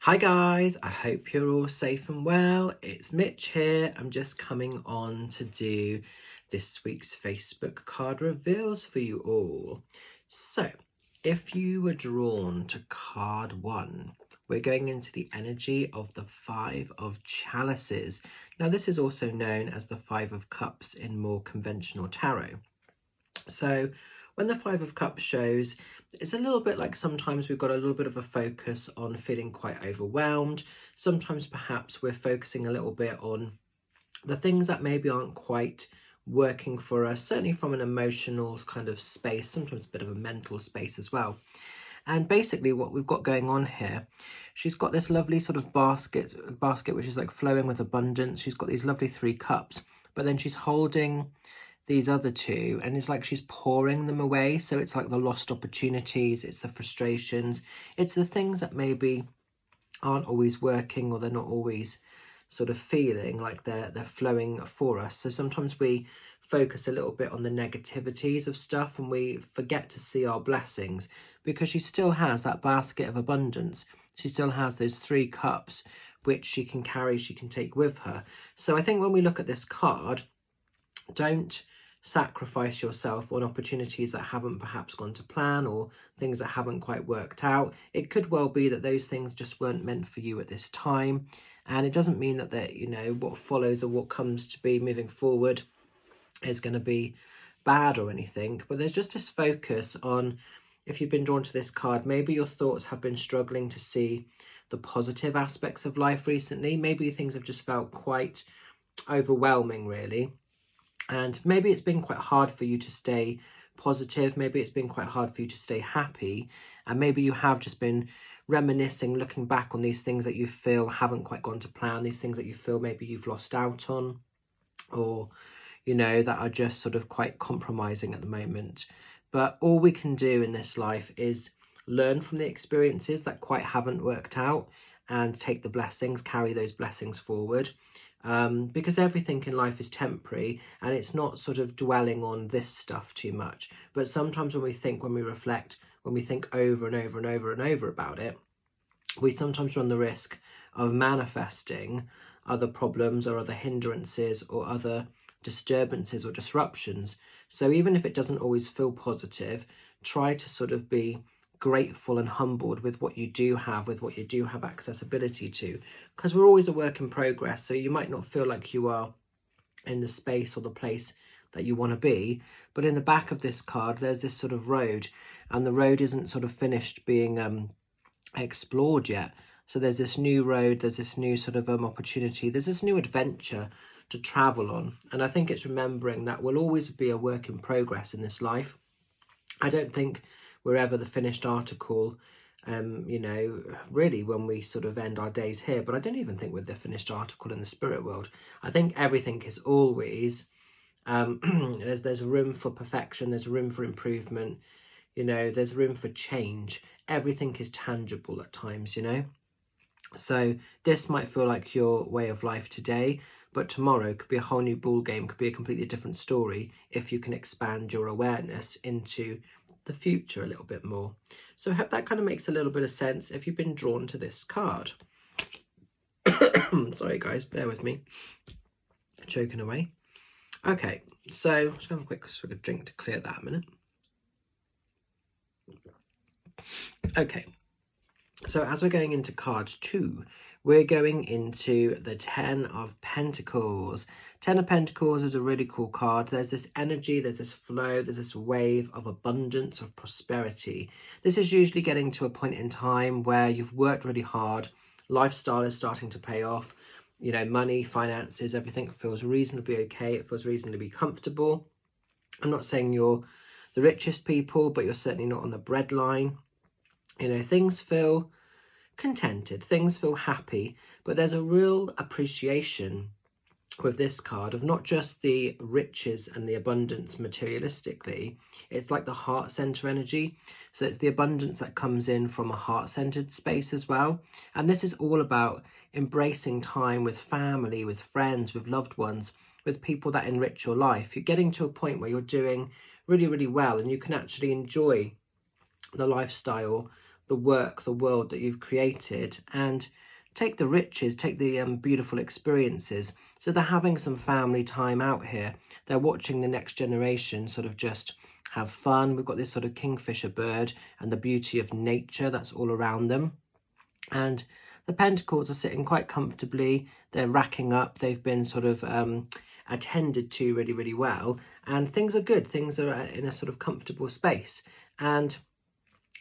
Hi guys, I hope you're all safe and well. It's Mitch here. I'm just coming on to do this week's Facebook card reveals for you all. So, if you were drawn to card 1, we're going into the energy of the Five of Chalices. Now, this is also known as the Five of Cups in more conventional tarot. So when the Five of Cups shows, it's a little bit like sometimes we've got a little bit of a focus on feeling quite overwhelmed. Sometimes perhaps we're focusing a little bit on the things that maybe aren't quite working for us, certainly from an emotional kind of space, sometimes a bit of a mental space as well. And basically what we've got going on here, she's got this lovely sort of basket which is like flowing with abundance. She's got these lovely 3 cups, but then she's holding these other 2 and it's like she's pouring them away. So it's like the lost opportunities, it's the frustrations, it's the things that maybe aren't always working, or they're not always sort of feeling like they're flowing for us. So sometimes we focus a little bit on the negativities of stuff and we forget to see our blessings, because she still has that basket of abundance. She still has those 3 cups which she can carry, she can take with her. So I think when we look at this card, don't sacrifice yourself on opportunities that haven't perhaps gone to plan, or things that haven't quite worked out. It could well be that those things just weren't meant for you at this time, and it doesn't mean that what follows or what comes to be moving forward is going to be bad or anything. But there's just this focus on, if you've been drawn to this card, maybe your thoughts have been struggling to see the positive aspects of life recently. Maybe things have just felt quite overwhelming, really. And maybe it's been quite hard for you to stay positive. Maybe it's been quite hard for you to stay happy. And maybe you have just been reminiscing, looking back on these things that you feel haven't quite gone to plan, these things that you feel maybe you've lost out on, or, that are just sort of quite compromising at the moment. But all we can do in this life is learn from the experiences that quite haven't worked out and take the blessings, carry those blessings forward. Because everything in life is temporary, and it's not sort of dwelling on this stuff too much. But sometimes when we reflect, when we think over and over and over and over about it, we sometimes run the risk of manifesting other problems or other hindrances or other disturbances or disruptions. So even if it doesn't always feel positive, try to sort of be grateful and humbled with what you do have, with what you do have accessibility to, because we're always a work in progress. So you might not feel like you are in the space or the place that you want to be, but in the back of this card there's this sort of road, and the road isn't sort of finished being explored yet. So there's this new road, there's this new sort of opportunity, there's this new adventure to travel on. And I think it's remembering that we'll always be a work in progress in this life. I don't think we're ever the finished article, really, when we sort of end our days here. But I don't even think we're the finished article in the spirit world. I think everything is always, there's room for perfection, there's room for improvement, there's room for change. Everything is tangible at times, So this might feel like your way of life today, but tomorrow could be a whole new ball game, could be a completely different story if you can expand your awareness into the future a little bit more. So I hope that kind of makes a little bit of sense if you've been drawn to this card. Sorry guys, bear with me. Choking away. Okay, so just have a quick sort of drink to clear that a minute. Okay, so as we're going into card 2, we're going into the 10 of Pentacles. 10 of Pentacles is a really cool card. There's this energy, there's this flow, there's this wave of abundance, of prosperity. This is usually getting to a point in time where you've worked really hard, lifestyle is starting to pay off, money, finances, everything feels reasonably okay, it feels reasonably comfortable. I'm not saying you're the richest people, but you're certainly not on the breadline. Things feel contented, things feel happy, but there's a real appreciation with this card of not just the riches and the abundance materialistically, it's like the heart center energy. So it's the abundance that comes in from a heart-centered space as well. And this is all about embracing time with family, with friends, with loved ones, with people that enrich your life. You're getting to a point where you're doing really, really well, and you can actually enjoy the lifestyle the work, the world that you've created, and take the riches, take the beautiful experiences. So they're having some family time out here. They're watching the next generation sort of just have fun. We've got this sort of kingfisher bird and the beauty of nature that's all around them. And the pentacles are sitting quite comfortably. They're racking up. They've been sort of attended to really, really well. And things are good. Things are in a sort of comfortable space. And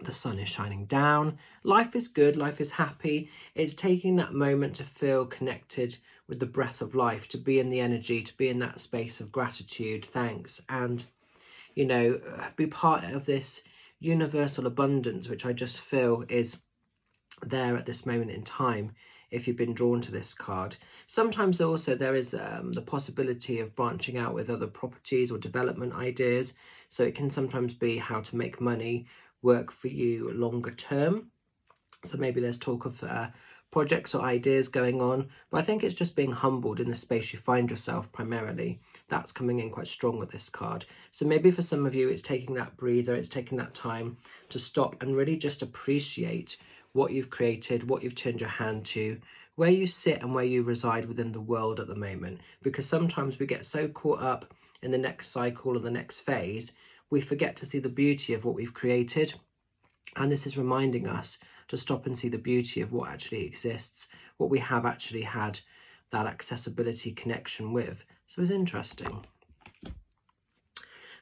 the sun is shining down. Life is good. Life is happy. It's taking that moment to feel connected with the breath of life, to be in the energy, to be in that space of gratitude, thanks, and, you know, be part of this universal abundance, which I just feel is there at this moment in time if you've been drawn to this card. Sometimes also there is the possibility of branching out with other properties or development ideas, so it can sometimes be how to make money work for you longer term. So maybe there's talk of projects or ideas going on, but I think it's just being humbled in the space you find yourself primarily. That's coming in quite strong with this card. So maybe for some of you it's taking that breather, it's taking that time to stop and really just appreciate what you've created, what you've turned your hand to, where you sit and where you reside within the world at the moment. Because sometimes we get so caught up in the next cycle or the next phase, we forget to see the beauty of what we've created. And this is reminding us to stop and see the beauty of what actually exists, what we have actually had that accessibility connection with. So it's interesting.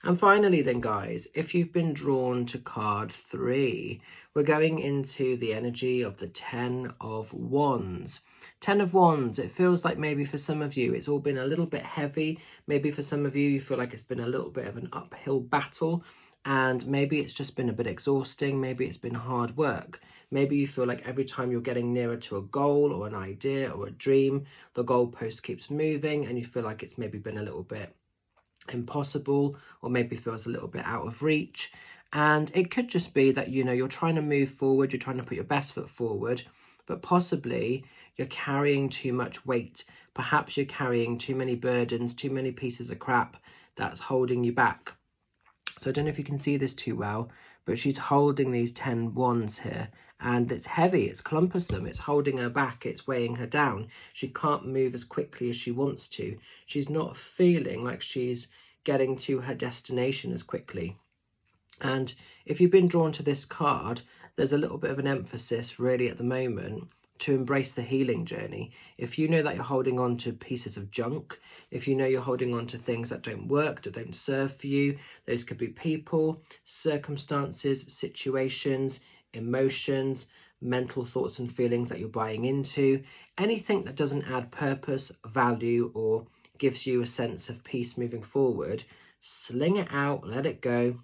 And finally then, guys, if you've been drawn to card 3, we're going into the energy of the 10 of Wands. 10 of Wands, it feels like maybe for some of you it's all been a little bit heavy. Maybe for some of you, you feel like it's been a little bit of an uphill battle, and maybe it's just been a bit exhausting. Maybe it's been hard work. Maybe you feel like every time you're getting nearer to a goal or an idea or a dream, the goalpost keeps moving and you feel like it's maybe been a little bit impossible, or maybe feels a little bit out of reach. And it could just be that, you know, you're trying to move forward, you're trying to put your best foot forward, but possibly you're carrying too much weight. Perhaps you're carrying too many burdens, too many pieces of crap that's holding you back. So I don't know if you can see this too well, but she's holding these 10 wands here, and it's heavy, it's clumpersome, it's holding her back, it's weighing her down. She can't move as quickly as she wants to. She's not feeling like she's getting to her destination as quickly. And if you've been drawn to this card, there's a little bit of an emphasis really at the moment to embrace the healing journey. If you know that you're holding on to pieces of junk, if you know you're holding on to things that don't work, that don't serve for you, those could be people, circumstances, situations, emotions, mental thoughts and feelings that you're buying into, anything that doesn't add purpose, value, or gives you a sense of peace moving forward, sling it out, let it go.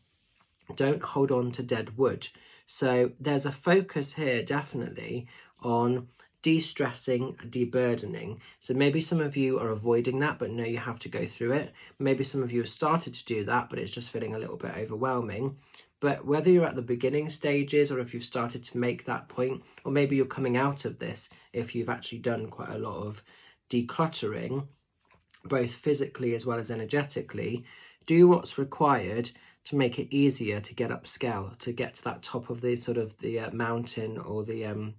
Don't hold on to dead wood. So there's a focus here definitely on de-stressing, de-burdening. So maybe some of you are avoiding that, but know you have to go through it. Maybe some of you have started to do that, but it's just feeling a little bit overwhelming. But whether you're at the beginning stages or if you've started to make that point, or maybe you're coming out of this, if you've actually done quite a lot of decluttering, both physically as well as energetically, do what's required to make it easier to get upscale, to get to that top of the sort of the mountain, or the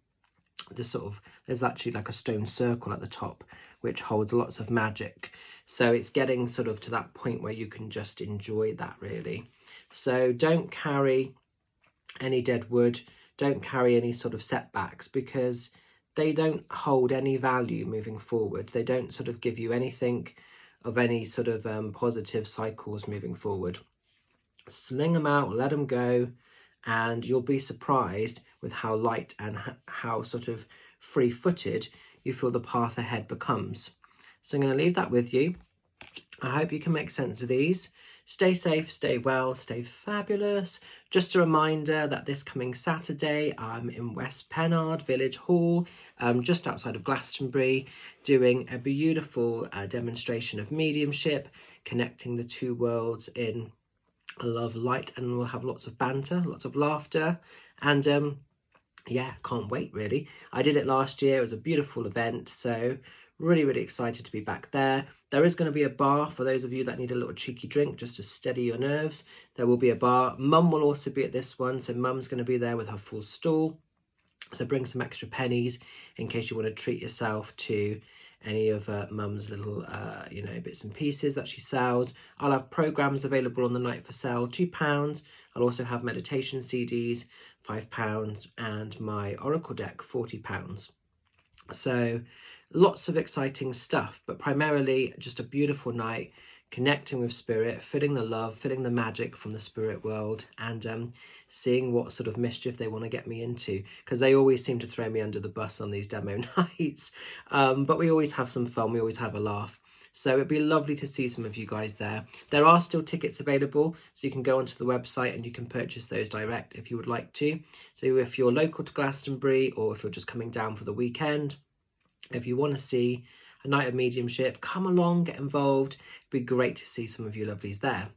sort of, there's actually like a stone circle at the top which holds lots of magic. So it's getting sort of to that point where you can just enjoy that really. So don't carry any dead wood, don't carry any sort of setbacks, because they don't hold any value moving forward. They don't sort of give you anything of any sort of positive cycles moving forward. Sling them out, let them go, and you'll be surprised with how light and how sort of free-footed you feel the path ahead becomes. So I'm going to leave that with you. I hope you can make sense of these. Stay safe, stay well, stay fabulous. Just a reminder that this coming Saturday, I'm in West Pennard Village Hall, just outside of Glastonbury, doing a beautiful demonstration of mediumship, connecting the two worlds in love, light, and we'll have lots of banter, lots of laughter, and yeah, can't wait really. I did it last year, it was a beautiful event, so Really, really excited to be back there. There is going to be a bar for those of you that need a little cheeky drink just to steady your nerves. There will be a bar. Mum will also be at this one, so Mum's going to be there with her full stall. So bring some extra pennies in case you want to treat yourself to any of Mum's little, bits and pieces that she sells. I'll have programs available on the night for sale, £2. I'll also have meditation CDs, £5, and my Oracle deck, £40. So lots of exciting stuff, but primarily just a beautiful night, connecting with spirit, feeling the love, feeling the magic from the spirit world, and seeing what sort of mischief they want to get me into, because they always seem to throw me under the bus on these demo nights. But we always have some fun, we always have a laugh. So it'd be lovely to see some of you guys there. There are still tickets available, so you can go onto the website and you can purchase those direct if you would like to. So if you're local to Glastonbury, or if you're just coming down for the weekend, if you want to see a night of mediumship, come along, get involved. It'd be great to see some of you lovelies there.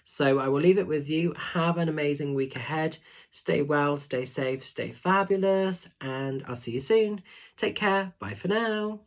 So I will leave it with you. Have an amazing week ahead. Stay well, stay safe, stay fabulous, and I'll see you soon. Take care. Bye for now.